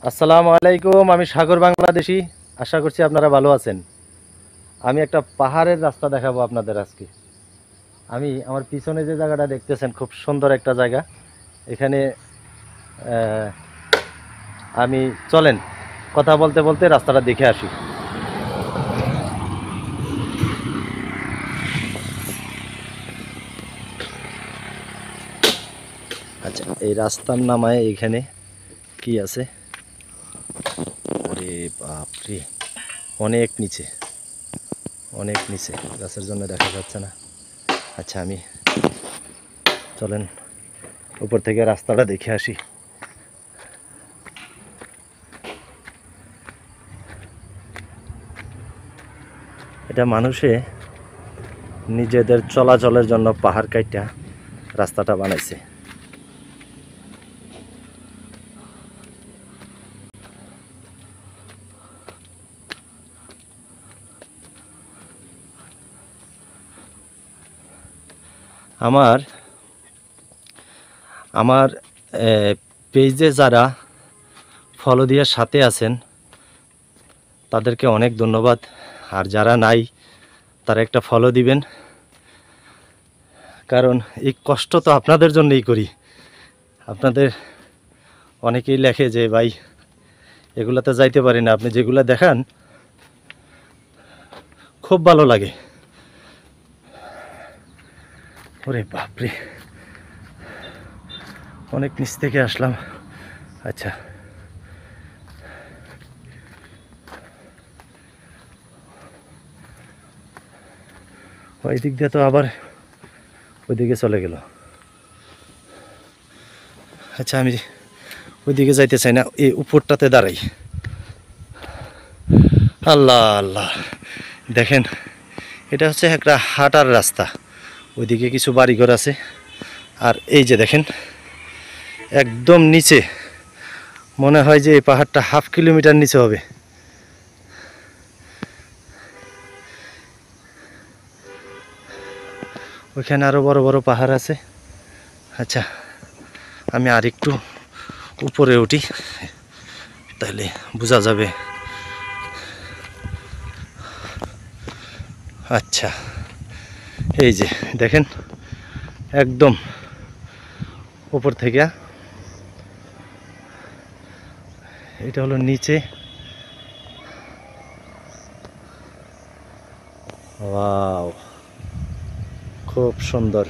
আসসালামু আলাইকুম। আমি সাগর বাংলাদেশি। আশা করছি আপনারা ভালো আছেন। আমি একটা পাহাড়ের রাস্তা দেখাবো আপনাদের আজকে। আমার পিছনে যে জায়গাটা দেখতেছেন খুব সুন্দর একটা জায়গা। এখানে আহ, আমি চলেন কথা বলতে বলতে রাস্তাটা দেখে আসি। আচ্ছা, এই রাস্তার নামায় এখানে কি আছে? ওরে বাপরে, অনেক নিচে, অনেক নিচে, গাছের জন্য দেখা যাচ্ছে না। আচ্ছা, চলেন উপর থেকে রাস্তাটা দেখে আসি। এটা মানুষে নিজেদের চলাচলের জন্য পাহাড় কাইটা রাস্তাটা বানাইছে। আমার আমার পেজে যারা ফলো দিয়ে সাথে আছেন তাদেরকে অনেক ধন্যবাদ। আর যারা নাই তারা একটা ফলো দিবেন, কারণ এই কষ্ট তো আপনাদের জন্যই করি। আপনাদের অনেকেই লেখে যে ভাই এগুলাতে যাইতে পারি না, আপনি যেগুলো দেখান খুব ভালো লাগে। ওরে বাপরে, অনেক নিচ থেকে আসলাম। আচ্ছা, ওই দিক দিয়ে তো আবার ওইদিকে চলে গেল। আচ্ছা, আমি ওইদিকে যাইতে চাই না, এই উপরটাতে দাঁড়াই। আল্লাহ আল্লাহ, দেখেন এটা হচ্ছে একটা হাঁটার রাস্তা। ওইদিকে কিছু বাড়িঘর আছে, আর এই যে দেখেন একদম নিচে, মনে হয় যে এই পাহাড়টা হাফ কিলোমিটার নিচে হবে। ওইখানে আরো বড় বড় পাহাড় আছে। আচ্ছা, আমি আর একটু উপরে উঠি, তাহলে বোঝা যাবে। আচ্ছা, এই যে দেখেন একদম উপর থেকে, এটা হলো নিচে। ওয়াও, খুব সুন্দর।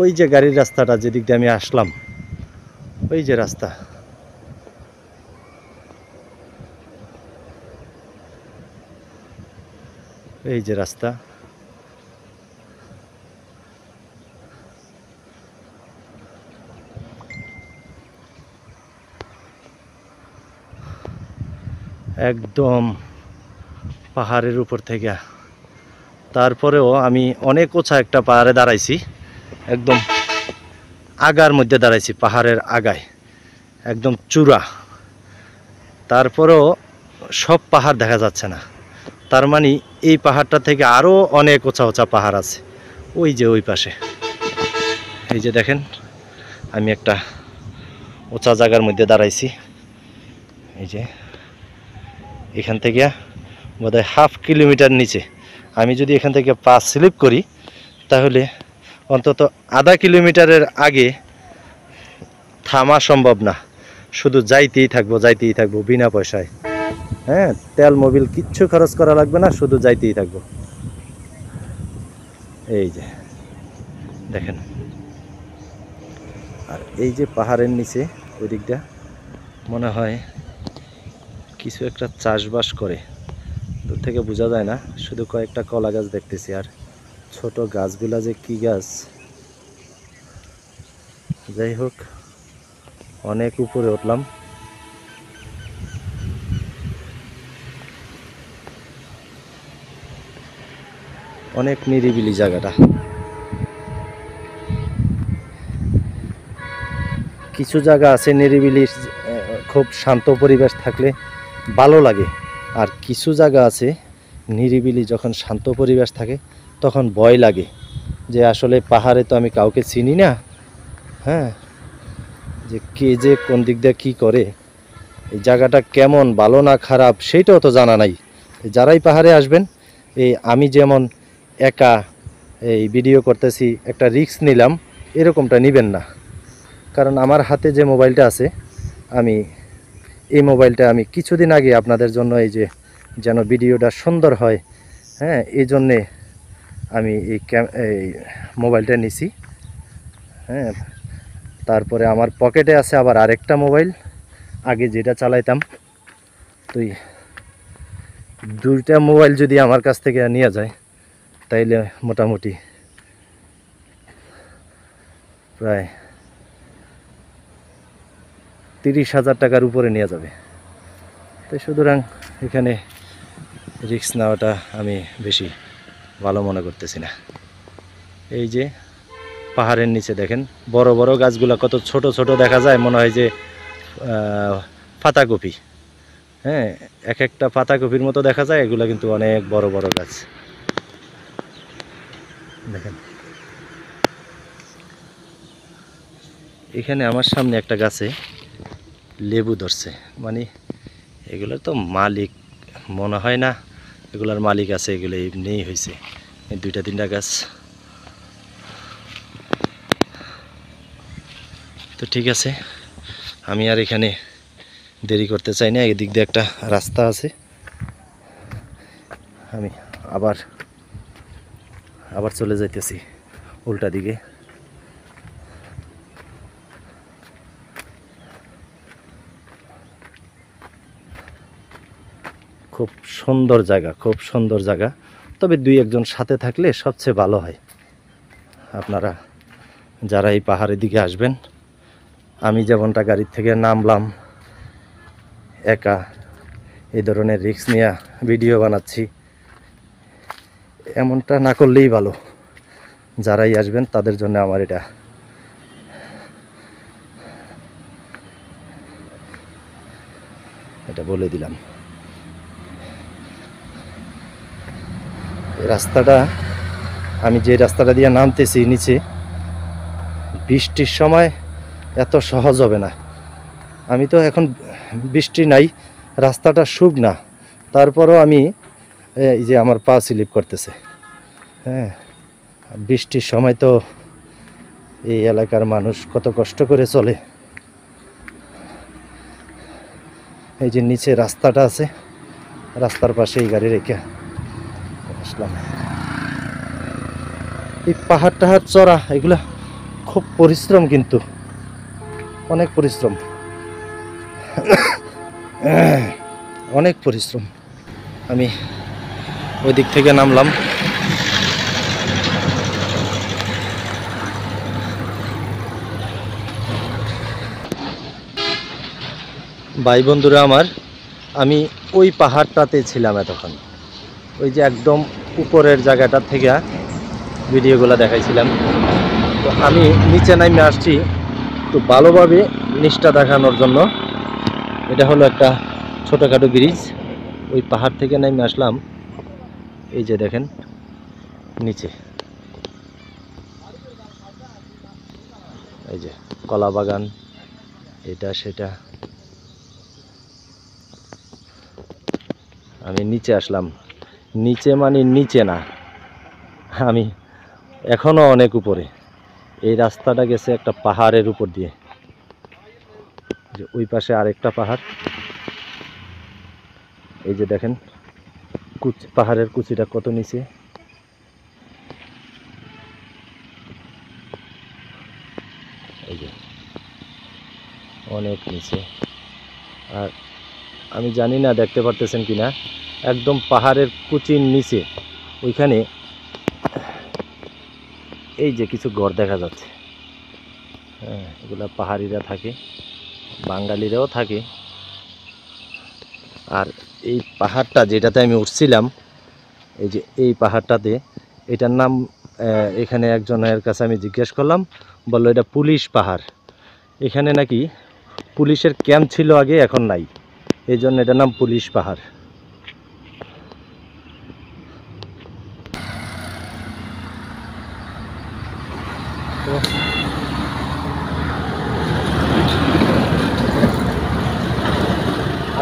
ওই যে গাড়ির রাস্তাটা যেদিক দিয়ে আমি আসলাম, ওই যে রাস্তা, এই যে রাস্তা। একদম পাহাড়ের উপর থেকে। তারপরেও আমি অনেক উঁচা একটা পাহাড়ে দাঁড়াইছি, একদম আগার মধ্যে দাঁড়াইছি, পাহাড়ের আগায়, একদম চূড়া। তারপরেও সব পাহাড় দেখা যাচ্ছে না। তার মানে এই পাহাড়টা থেকে আরও অনেক উঁচা উঁচা পাহাড় আছে ওই যে ওই পাশে। এই যে দেখেন আমি একটা উঁচা জায়গার মধ্যে দাঁড়াইছি। এই যে এখান থেকে বোধহয় হাফ কিলোমিটার নিচে। আমি যদি এখান থেকে পা স্লিপ করি তাহলে অন্তত আধা কিলোমিটারের আগে থামা সম্ভব না, শুধু যাইতেই থাকবো বিনা পয়সায়। হ্যাঁ, তেল মোবিল কিচ্ছু খরচ করা লাগবে না, শুধু যাইতেই থাকবো। এই যে দেখেন, আর এই যে পাহাড়ের নিচে ওই দিকটা মনে হয় কিছু একটা চাষবাস করে, দূর থেকে বোঝা যায় না, শুধু কয়েকটা কলা গাছ দেখতেছি। আর ছোট গাছগুলা যে কি গাছ, যাই হোক অনেক উপরে উঠলাম। অনেক নিরিবিলি জায়গাটা। কিছু জায়গা আছে নিরিবিলি, খুব শান্ত পরিবেশ থাকলে ভালো লাগে। আর কিছু জায়গা আছে নিরিবিলি, যখন শান্ত পরিবেশ থাকে তখন ভয় লাগে যে আসলে পাহাড়ে তো আমি কাউকে চিনি না, হ্যাঁ, যে কে যে কোন দিক দিয়ে কী করে, এই জায়গাটা কেমন, ভালো না খারাপ সেইটাও তো জানা নাই। যারাই পাহাড়ে আসবেন, এই আমি যেমন একা এই ভিডিও করতেছি, একটা রিস্ক নিলাম, এরকমটা নেবেন না। কারণ আমার হাতে যে মোবাইলটা আছে, আমি এই মোবাইলটা আমি কিছুদিন আগে আপনাদের জন্য এই যে যেন ভিডিওটা সুন্দর হয়, হ্যাঁ, এই জন্যে আমি এই মোবাইলটা নিছি, হ্যাঁ। তারপরে আমার পকেটে আছে আবার আরেকটা মোবাইল, আগে যেটা চালাইতাম। তো দুইটা মোবাইল যদি আমার কাছ থেকে নিয়ে যায়, তাইলে মোটামুটি প্রায় 30,000 টাকার উপরে নিয়ে যাবে। তাই সুতরাং এখানে রিস্ক নেওয়াটা আমি বেশি ভালো মনে করতেছি না। এই যে পাহাড়ের নিচে দেখেন বড় বড় গাছগুলো কত ছোট ছোট দেখা যায়, মনে হয় যে পাতাকপি, হ্যাঁ, এক একটা পাতাকপির মতো দেখা যায়, এগুলো কিন্তু অনেক বড় বড় গাছ। দেখেন এখানে আমার সামনে একটা গাছে লেবু ধরছে, মানে এগুলোর তো মালিক মনে হয় না, এগুলার মালিক আছে, এগুলো এমনিই হয়েছে। এই দুইটা তিনটা গাছ। তো ঠিক আছে, আমি আর এখানে দেরি করতে চাই না। এদিক দিয়ে একটা রাস্তা আছে, আমি আবার চলে যাইতেছি উল্টা দিকে। খুব সুন্দর জায়গা, খুব সুন্দর জায়গা, তবে দুই একজন সাথে থাকলে সবচেয়ে ভালো হয়। আপনারা যারা এই পাহাড়ের দিকে আসবেন, আমি যেমনটা গাড়ির থেকে নামলাম একা, এই ধরনের রিস্ক নিয়ে ভিডিও বানাচ্ছি, এমনটা না করলেই ভালো। যারাই আসবেন তাদের জন্য আমার এটা বলে দিলাম। রাস্তাটা, আমি যে রাস্তাটা দিয়ে নামতেছি নিচে, বৃষ্টির সময় এত সহজ হবে না। আমি তো এখন বৃষ্টি নাই, রাস্তাটা শুকনা, তারপরও আমি এই যে আমার পা স্লিপ করতেছে, হ্যাঁ। বৃষ্টির সময় তো এই এলাকার মানুষ কত কষ্ট করে চলে। এই যে নিচে রাস্তাটা আছে, রাস্তার পাশেই গাড়ি রেখে আসলাম। এই পাহাড় টাহাড় চড়া এগুলা খুব পরিশ্রম, কিন্তু অনেক পরিশ্রম, অনেক পরিশ্রম। আমি ওই দিক থেকে নামলাম। ভাই বন্ধুরা আমার, আমি ওই পাহাড়টাতে ছিলাম এতক্ষণ, ওই যে একদম উপরের জায়গাটা থেকে ভিডিওগুলো দেখাইছিলাম। তো আমি নিচে নামে আসছি একটু ভালোভাবে নিচটা দেখানোর জন্য। এটা হলো একটা ছোটোখাটো ব্রিজ, ওই পাহাড় থেকে নেমে আসলাম। এই যে দেখেন নিচে, এই যে কলা বাগান, এটা সেটা। আমি নিচে আসলাম, নিচে মানে নিচে না, আমি এখনো অনেক উপরে। এই রাস্তাটা গেছে একটা পাহাড়ের উপর দিয়ে, যে ওই পাশে আরেকটা পাহাড়। এই যে দেখেন পাহাড়ের কুচিটা কত নিচে, এই যে অনেক নিচে। আর আমি জানি না দেখতে পারতেছেন কিনা, একদম পাহাড়ের কুচির নিচে ওইখানে এই যে কিছু ঘর দেখা যাচ্ছে, হ্যাঁ, এগুলা পাহাড়িরা থাকে, বাঙালিরাও থাকে। আর এই পাহাড়টা যেটাতে আমি উঠছিলাম, এই যে এই পাহাড়টাতে, এটার নাম, এখানে একজনের কাছে আমি জিজ্ঞেস করলাম, বললো এটা পুলিশ পাহাড়। এখানে নাকি পুলিশের ক্যাম্প ছিল আগে, এখন নাই, এই জন্য এটার নাম পুলিশ পাহাড়।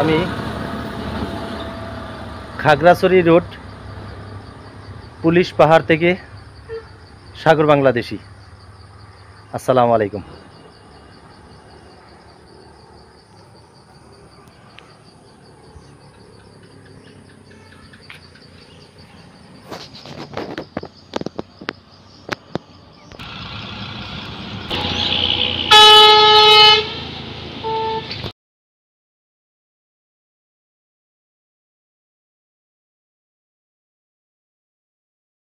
আমি খাগড়াছড়ি রোড পুলিশ পাহাড় থেকে সাগর বাংলাদেশি। আসসালামু আলাইকুম।